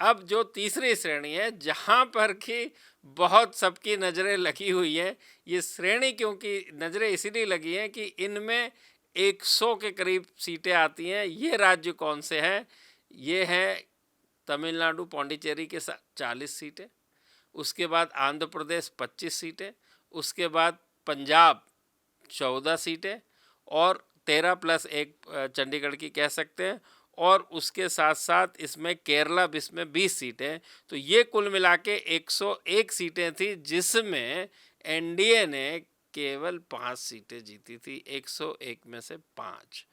अब जो तीसरी श्रेणी है, जहाँ पर कि बहुत सबकी नज़रें लगी हुई हैं, ये श्रेणी क्योंकि नज़रें इसीलिए लगी हैं कि इनमें 100 के करीब सीटें आती हैं। ये राज्य कौन से हैं? ये हैं तमिलनाडु, पौंडीचेरी के साथ 40 सीटें, उसके बाद आंध्र प्रदेश 25 सीटें, उसके बाद पंजाब 14 सीटें और 13 प्लस एक चंडीगढ़ की कह सकते हैं, और उसके साथ साथ इसमें केरला इसमें 20 सीटें। तो ये कुल मिला के 101 सीटें थी, जिसमें एनडीए ने केवल 5 सीटें जीती थी, 101 में से 5।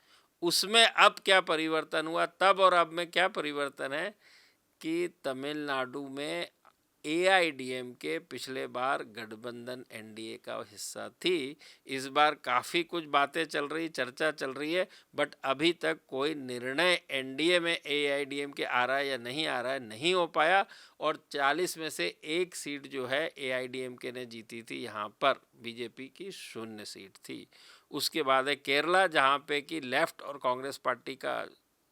उसमें अब क्या परिवर्तन हुआ, तब और अब में क्या परिवर्तन है कि तमिलनाडु में एआईडीएमके पिछले बार गठबंधन एनडीए का हिस्सा थी। इस बार काफ़ी कुछ बातें चल रही, चर्चा चल रही है, बट अभी तक कोई निर्णय एनडीए में एआईडीएमके आ रहा है या नहीं आ रहा है, नहीं हो पाया। और 40 में से एक सीट जो है एआईडीएमके ने जीती थी, यहाँ पर बीजेपी की 0 सीट थी। उसके बाद है केरला, जहाँ पे कि लेफ्ट और कांग्रेस पार्टी का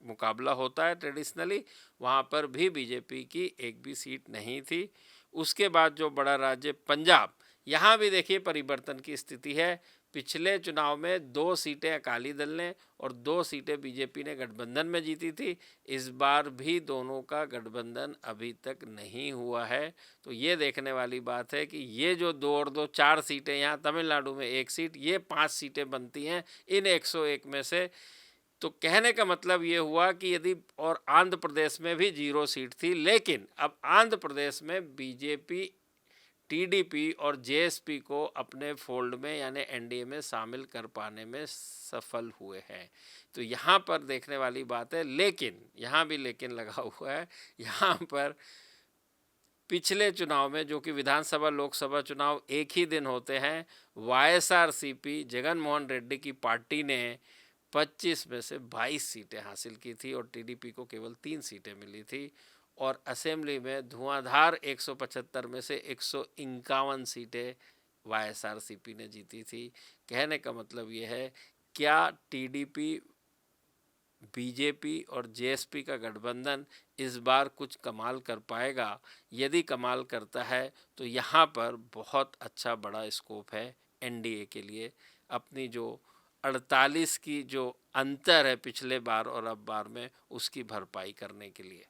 मुकाबला होता है ट्रेडिशनली, वहाँ पर भी बीजेपी की एक भी सीट नहीं थी। उसके बाद जो बड़ा राज्य पंजाब, यहाँ भी देखिए परिवर्तन की स्थिति है। पिछले चुनाव में 2 सीटें अकाली दल ने और 2 सीटें बीजेपी ने गठबंधन में जीती थी। इस बार भी दोनों का गठबंधन अभी तक नहीं हुआ है। तो ये देखने वाली बात है कि ये जो 2 और 2 4 सीटें, यहाँ तमिलनाडु में 1 सीट, ये 5 सीटें बनती हैं इन 101 में से। तो कहने का मतलब ये हुआ कि यदि, और आंध्र प्रदेश में भी 0 सीट थी, लेकिन अब आंध्र प्रदेश में बीजेपी, टीडीपी और जेएसपी को अपने फोल्ड में यानी एनडीए में शामिल कर पाने में सफल हुए हैं। तो यहाँ पर देखने वाली बात है, लेकिन यहाँ भी लेकिन लगा हुआ है। यहाँ पर पिछले चुनाव में, जो कि विधानसभा लोकसभा चुनाव एक ही दिन होते हैं, वाईएसआरसीपी जगन मोहन रेड्डी की पार्टी ने 25 में से 22 सीटें हासिल की थी और टीडीपी को केवल 3 सीटें मिली थी। और असेंबली में धुआंधार 175 में से 151 सीटें वाईएसआरसीपी ने जीती थी। कहने का मतलब ये है, क्या टीडीपी, बीजेपी और जेएसपी का गठबंधन इस बार कुछ कमाल कर पाएगा? यदि कमाल करता है तो यहाँ पर बहुत अच्छा बड़ा स्कोप है एनडीए के लिए, अपनी जो 48 की जो अंतर है पिछले बार और अब बार में, उसकी भरपाई करने के लिए।